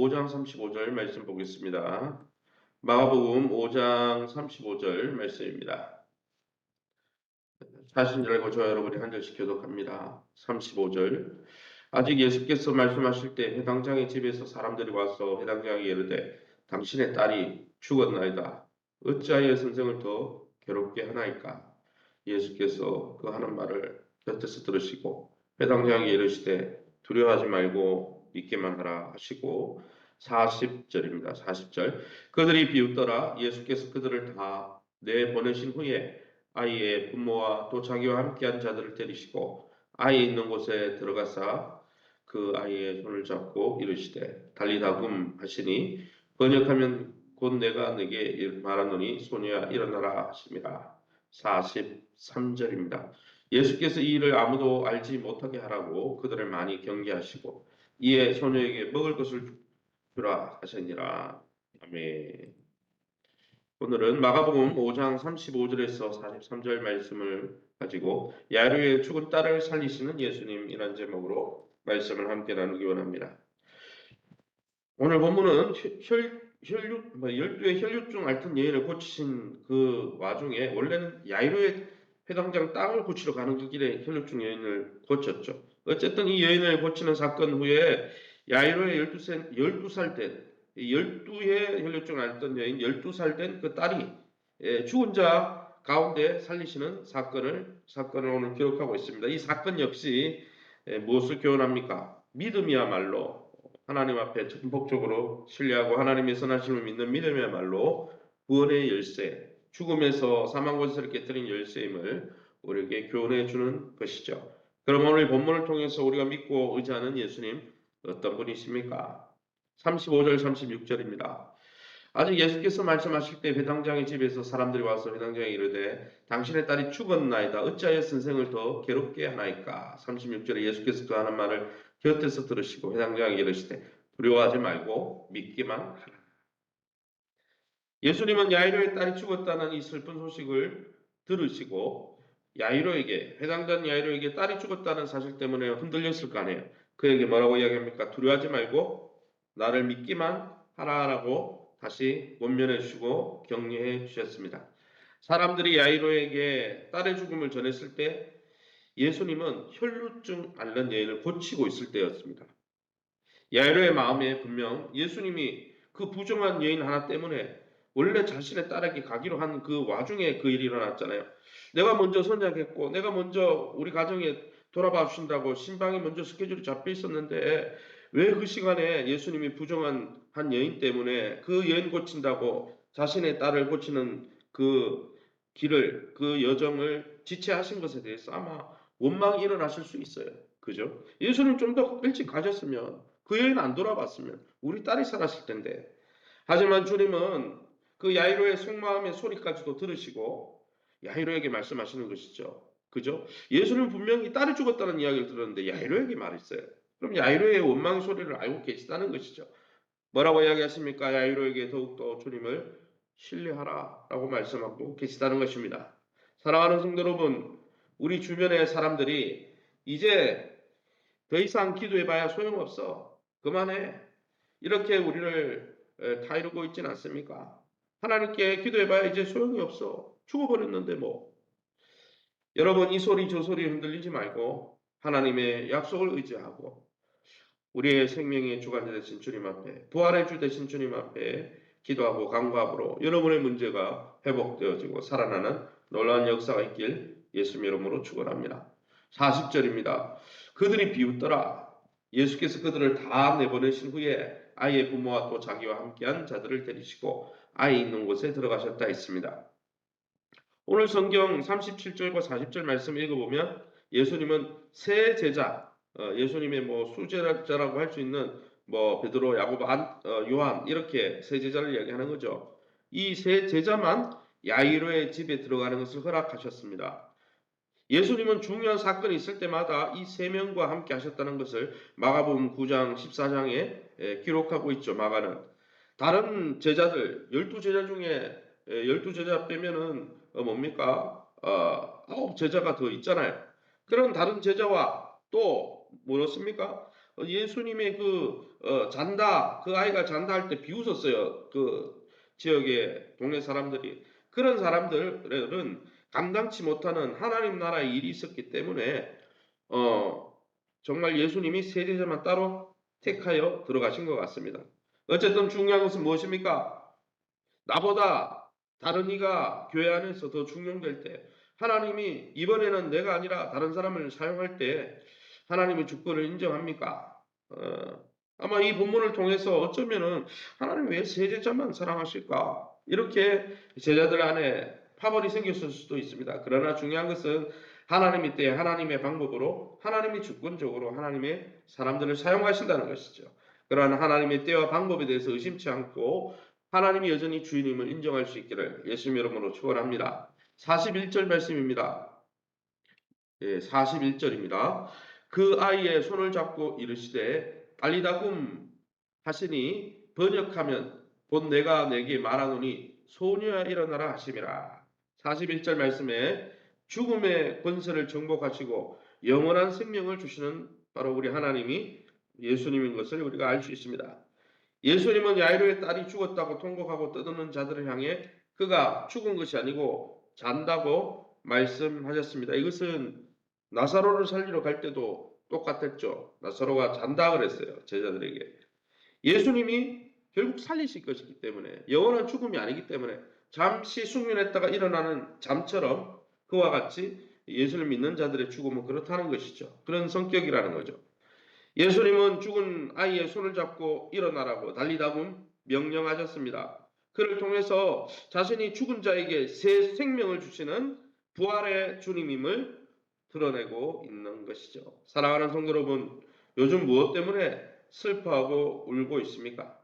5장 35절 말씀 보겠습니다. 마가복음 5장 35절 말씀입니다. 사신 열고 저 여러분이 한 절씩 교독합니다. 35절. 아직 예수께서 말씀하실 때 회당장의 집에서 사람들이 와서 회당장에게 이르되 당신의 딸이 죽었나이다. 어찌하여 선생을 더 괴롭게 하나이까? 예수께서 그 하는 말을 곁에서 들으시고 회당장에게 이르시되 두려워하지 말고 믿기만 하라 하시고 40절입니다. 40절. 그들이 비웃더라. 예수께서 그들을 다 내보내신 후에 아이의 부모와 또 자기와 함께한 자들을 데리시고 아이 있는 곳에 들어가사 그 아이의 손을 잡고 이르시되 달리다굼 하시니 번역하면 곧 내가 네게 말하노니 소녀야 일어나라 하심이라. 43절입니다. 예수께서 이 일을 아무도 알지 못하게 하라고 그들을 많이 경계하시고 이에 소녀에게 먹을 것을 주라 하시니라. 아멘. 오늘은 마가복음 5장 35절에서 43절 말씀을 가지고 야이로의 죽은 딸을 살리시는 예수님이라는 제목으로 말씀을 함께 나누기 원합니다. 오늘 본문은 12의 혈류증 앓던 여인을 고치신 그 와중에 원래는 야이로의 회당장 땅을 고치러 가는 그 길에 혈류증 여인을 고쳤죠. 어쨌든 이 여인을 고치는 사건 후에 야이로의 12살 된 12의 혈류증 앓던 여인 12살 된 그 딸이 죽은 자 가운데 살리시는 사건을 오늘 기록하고 있습니다. 이 사건 역시 무엇을 교훈합니까? 믿음이야말로 하나님 앞에 전폭적으로 신뢰하고 하나님의 선하심을 믿는 믿음이야말로 구원의 열쇠, 죽음에서 사망 권세를 깨뜨린 열쇠임을 우리에게 교훈해 주는 것이죠. 그럼 오늘 본문을 통해서 우리가 믿고 의지하는 예수님 어떤 분이십니까? 35절 36절입니다. 아직 예수께서 말씀하실 때 회당장의 집에서 사람들이 와서 회당장에 이르되 당신의 딸이 죽었나이다. 어찌하여 선생을 더 괴롭게 하나이까? 36절에 예수께서 그 하는 말을 곁에서 들으시고 회당장에게 이르시되 두려워하지 말고 믿기만 하라. 예수님은 야이로의 딸이 죽었다는 이 슬픈 소식을 들으시고 야이로에게 회당장 야이로에게 딸이 죽었다는 사실 때문에 흔들렸을 거 아니에요. 그에게 뭐라고 이야기합니까? 두려워하지 말고 나를 믿기만 하라라고 다시 권면해 주시고 격려해 주셨습니다. 사람들이 야이로에게 딸의 죽음을 전했을 때 예수님은 혈루증 앓는 여인을 고치고 있을 때였습니다. 야이로의 마음에 분명 예수님이 그 부정한 여인 하나 때문에 원래 자신의 딸에게 가기로 한 그 와중에 그 일이 일어났잖아요. 내가 먼저 선약했고 내가 먼저 우리 가정에 돌아봐 주신다고 신방이 먼저 스케줄이 잡혀 있었는데 왜 그 시간에 예수님이 부정한 한 여인 때문에 그 여인 고친다고 자신의 딸을 고치는 그 길을 그 여정을 지체하신 것에 대해서 아마 원망이 일어나실 수 있어요. 그죠? 예수님 좀 더 일찍 가셨으면 그 여인 안 돌아봤으면 우리 딸이 살았을 텐데. 하지만 주님은 그 야이로의 속마음의 소리까지도 들으시고 야이로에게 말씀하시는 것이죠. 그죠? 예수는 분명히 딸이 죽었다는 이야기를 들었는데 야이로에게 말했어요. 그럼 야이로의 원망의 소리를 알고 계시다는 것이죠. 뭐라고 이야기하십니까? 야이로에게 더욱더 주님을 신뢰하라라고 말씀하고 계시다는 것입니다. 사랑하는 성도 여러분, 우리 주변의 사람들이 이제 더 이상 기도해봐야 소용없어. 그만해. 이렇게 우리를 타이르고 있지는 않습니까? 하나님께 기도해봐야 이제 소용이 없어. 죽어버렸는데 뭐. 여러분 이 소리 저 소리 흔들리지 말고 하나님의 약속을 의지하고 우리의 생명의 주관자 되신 주님 앞에 부활의 주 되신 주님 앞에 기도하고 간구함으로 여러분의 문제가 회복되어지고 살아나는 놀라운 역사가 있길 예수님 이름으로 축원합니다. 40절입니다. 그들이 비웃더라. 예수께서 그들을 다 내보내신 후에 아이의 부모와 또 자기와 함께한 자들을 데리시고 아이 있는 곳에 들어가셨다 했습니다. 오늘 성경 37절과 40절 말씀 읽어보면 예수님은 세 제자, 예수님의 뭐 수제자라고 할 수 있는 뭐 베드로, 야고보, 요한 이렇게 세 제자를 이야기하는 거죠. 이 세 제자만 야이로의 집에 들어가는 것을 허락하셨습니다. 예수님은 중요한 사건이 있을 때마다 이 세 명과 함께 하셨다는 것을 마가복음 9장 14장에 기록하고 있죠. 마가는 다른 제자들 12제자 중에 12제자 빼면은 뭡니까? 9제자가 더 있잖아요. 그런 다른 제자와 또 뭐였습니까? 예수님의 잔다, 그 아이가 잔다 할 때 비웃었어요. 그 지역의 동네 사람들이. 그런 사람들은 감당치 못하는 하나님 나라의 일이 있었기 때문에 정말 예수님이 세제자만 따로 택하여 들어가신 것 같습니다. 어쨌든 중요한 것은 무엇입니까? 나보다 다른 이가 교회 안에서 더 중용될 때 하나님이 이번에는 내가 아니라 다른 사람을 사용할 때 하나님의 주권을 인정합니까? 아마 이 본문을 통해서 어쩌면은 하나님 왜 세제자만 사랑하실까? 이렇게 제자들 안에 파벌이 생겼을 수도 있습니다. 그러나 중요한 것은 하나님의 때에 하나님의 방법으로 하나님이 주권적으로 하나님의 사람들을 사용하신다는 것이죠. 그러나 하나님의 때와 방법에 대해서 의심치 않고 하나님이 여전히 주인임을 인정할 수 있기를 예수님 이름으로 축원합니다. 41절 말씀입니다. 예, 41절입니다. 그 아이의 손을 잡고 이르시되 달리다굼 하시니 번역하면 곧 내가 내게 말하노니 소녀야 일어나라 하심이라. 41절 말씀에 죽음의 권세를 정복하시고 영원한 생명을 주시는 바로 우리 하나님이 예수님인 것을 우리가 알 수 있습니다. 예수님은 야이로의 딸이 죽었다고 통곡하고 떠드는 자들을 향해 그가 죽은 것이 아니고 잔다고 말씀하셨습니다. 이것은 나사로를 살리러 갈 때도 똑같았죠. 나사로가 잔다 그랬어요. 제자들에게. 예수님이 결국 살리실 것이기 때문에 영원한 죽음이 아니기 때문에 잠시 숙면했다가 일어나는 잠처럼 그와 같이 예수를 믿는 자들의 죽음은 그렇다는 것이죠. 그런 성격이라는 거죠. 예수님은 죽은 아이의 손을 잡고 일어나라고 달리다굼 명령하셨습니다. 그를 통해서 자신이 죽은 자에게 새 생명을 주시는 부활의 주님임을 드러내고 있는 것이죠. 사랑하는 성도 여러분, 요즘 무엇 때문에 슬퍼하고 울고 있습니까?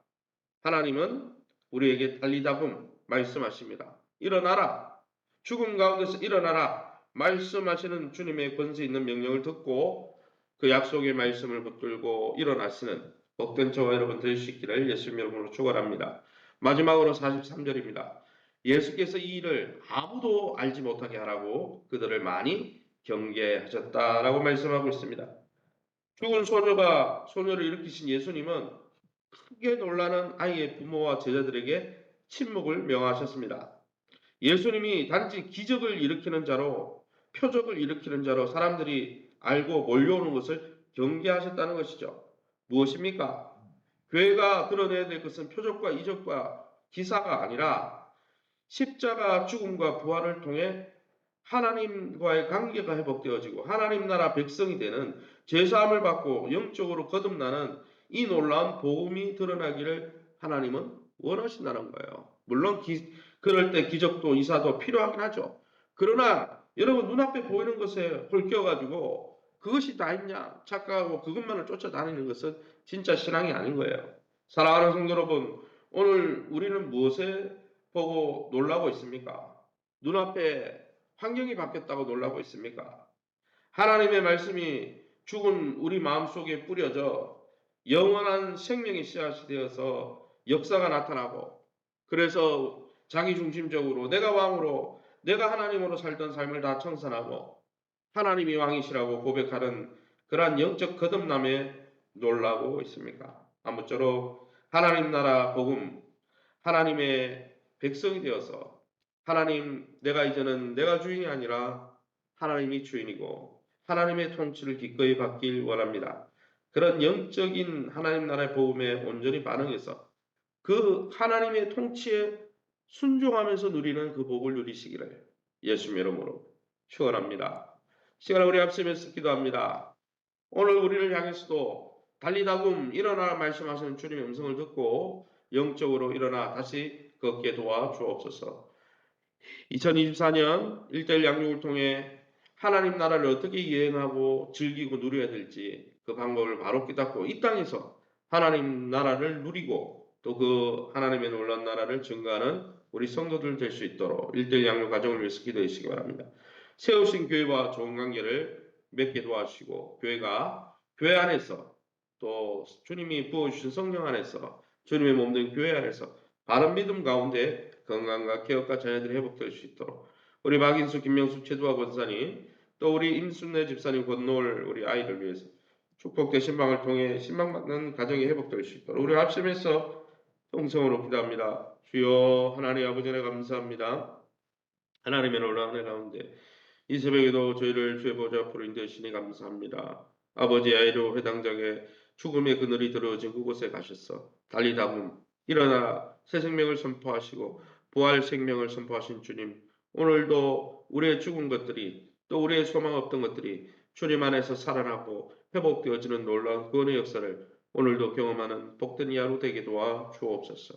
하나님은 우리에게 달리다굼 말씀하십니다. 일어나라. 죽음 가운데서 일어나라. 말씀하시는 주님의 권세 있는 명령을 듣고 그 약속의 말씀을 붙들고 일어나시는 복된 저와 여러분 될 수 있기를 예수님 이름으로 축원합니다. 마지막으로 43절입니다. 예수께서 이 일을 아무도 알지 못하게 하라고 그들을 많이 경계하셨다라고 말씀하고 있습니다. 죽은 소녀를 일으키신 예수님은 크게 놀라는 아이의 부모와 제자들에게 침묵을 명하셨습니다. 예수님이 단지 기적을 일으키는 자로 표적을 일으키는 자로 사람들이 알고 몰려오는 것을 경계하셨다는 것이죠. 무엇입니까? 교회가 드러내야 될 것은 표적과 이적과 기사가 아니라 십자가 죽음과 부활을 통해 하나님과의 관계가 회복되어지고 하나님 나라 백성이 되는 죄사함을 받고 영적으로 거듭나는 이 놀라운 복음이 드러나기를 하나님은 원하신다는 거예요. 물론 그럴 때 기적도 이사도 필요하긴 하죠. 그러나 여러분 눈앞에 보이는 것에 홀겨가지고 그것이 다 있냐 착각하고 그것만을 쫓아다니는 것은 진짜 신앙이 아닌 거예요. 사랑하는 성도 여러분, 오늘 우리는 무엇에 보고 놀라고 있습니까? 눈앞에 환경이 바뀌었다고 놀라고 있습니까? 하나님의 말씀이 죽은 우리 마음속에 뿌려져 영원한 생명의 씨앗이 되어서 역사가 나타나고 그래서 자기중심적으로 내가 왕으로 내가 하나님으로 살던 삶을 다 청산하고 하나님이 왕이시라고 고백하는 그러한 영적 거듭남에 놀라고 있습니까? 아무쪼록 하나님 나라 복음 하나님의 백성이 되어서 하나님 내가 이제는 내가 주인이 아니라 하나님이 주인이고 하나님의 통치를 기꺼이 받길 원합니다. 그런 영적인 하나님 나라의 복음에 온전히 반응해서 그 하나님의 통치에 순종하면서 누리는 그 복을 누리시기를 예수님 이름으로 축원합니다. 시간을 우리 합심해서 기도합니다. 오늘 우리를 향해서도 달리다굼 일어나 말씀하시는 주님의 음성을 듣고 영적으로 일어나 다시 걷게 도와 주옵소서. 2024년 1대1 양육을 통해 하나님 나라를 어떻게 이행하고 즐기고 누려야 될지 그 방법을 바로 깨닫고 이 땅에서 하나님 나라를 누리고 또 그 하나님의 놀라운 나라를 증거하는 우리 성도들 될 수 있도록 1대1 양육 가정을 위해서 기도해 주시기 바랍니다. 세우신 교회와 좋은 관계를 맺게 도와주시고 교회가 교회 안에서 또 주님이 부어주신 성령 안에서 주님의 몸된 교회 안에서 바른 믿음 가운데 건강과 개혁과 자녀들이 회복될 수 있도록 우리 박인수, 김명수, 최두화 권사님 또 우리 임순례 집사님 건너올 우리 아이들 위해서 축복된 신방을 통해 신방받는 가정이 회복될 수 있도록 우리 합심해서 통성으로 기도합니다. 주여 하나님 아버지 은혜 감사합니다. 하나님의 놀라운 은혜 가운데 이 새벽에도 저희를 주의 보좌 앞으로 인도하시니 감사합니다. 아버지 야이로 회당장에 죽음의 그늘이 들어진 그곳에 가셨어 달리다금 일어나 새 생명을 선포하시고 부활 생명을 선포하신 주님, 오늘도 우리의 죽은 것들이 또 우리의 소망 없던 것들이 주님 안에서 살아나고 회복되어지는 놀라운 구원의 역사를 오늘도 경험하는 복된 이 하루 되게 도와 주옵소서.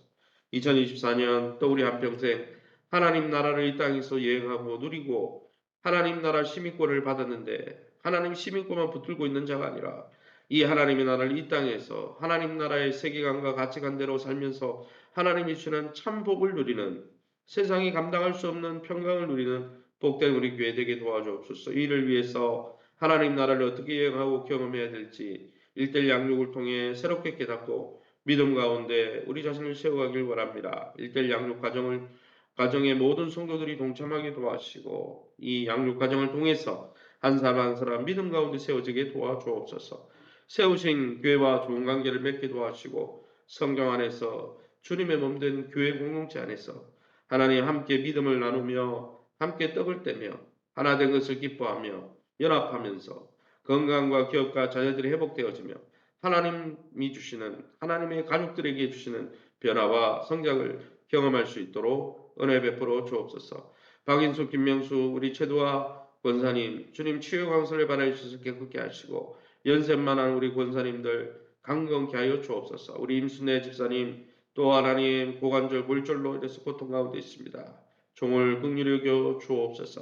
2024년 또 우리 한평생 하나님 나라를 이 땅에서 여행하고 누리고 하나님 나라 시민권을 받았는데 하나님 시민권만 붙들고 있는 자가 아니라 이 하나님의 나라를 이 땅에서 하나님 나라의 세계관과 가치관대로 살면서 하나님이 주는 참 복을 누리는 세상이 감당할 수 없는 평강을 누리는 복된 우리 교회 되게 도와주옵소서. 이를 위해서 하나님 나라를 어떻게 여행하고 경험해야 될지 일대일 양육을 통해 새롭게 깨닫고 믿음 가운데 우리 자신을 세워가길 원합니다. 일대일 양육 가정의 모든 성도들이 동참하게 도와주시고 이 양육 과정을 통해서 한 사람 한 사람 믿음 가운데 세워지게 도와주옵소서. 세우신 교회와 좋은 관계를 맺게 도와주시고 성경 안에서 주님의 몸된 교회 공동체 안에서 하나님 함께 믿음을 나누며 함께 떡을 떼며 하나 된 것을 기뻐하며 연합하면서 건강과 기업과 자녀들이 회복되어지며 하나님이 주시는 하나님의 가족들에게 주시는 변화와 성장을 경험할 수 있도록 은혜 베풀어 주옵소서. 박인수, 김명수, 우리 최도와 권사님, 주님 치유 강설을 받아 주셔서 깨끗게 하시고 연세만한 우리 권사님들 강건케 하여 주옵소서. 우리 임순애 집사님 또 하나님 고관절 골절로 인해서 고통 가운데 있습니다. 종을 긍휼히 여겨 주옵소서.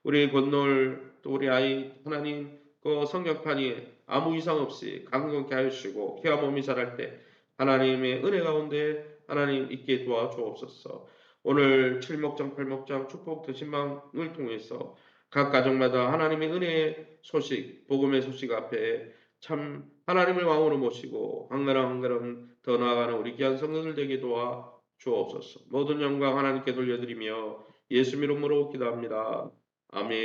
우리 건놀 또 우리 아이 하나님 그 성경판이 아무 이상 없이 강건케 하여 주시고 키와 몸이 자랄 때 하나님의 은혜 가운데 하나님 있게 도와주옵소서. 오늘 7목장 8목장 축복 드신방을 통해서 각 가정마다 하나님의 은혜의 소식 복음의 소식 앞에 참 하나님을 왕으로 모시고 한 걸음 한 걸음 더 나아가는 우리 귀한 성도들 되게 도와 주옵소서. 모든 영광 하나님께 돌려드리며 예수 이름으로 기도합니다. 아멘.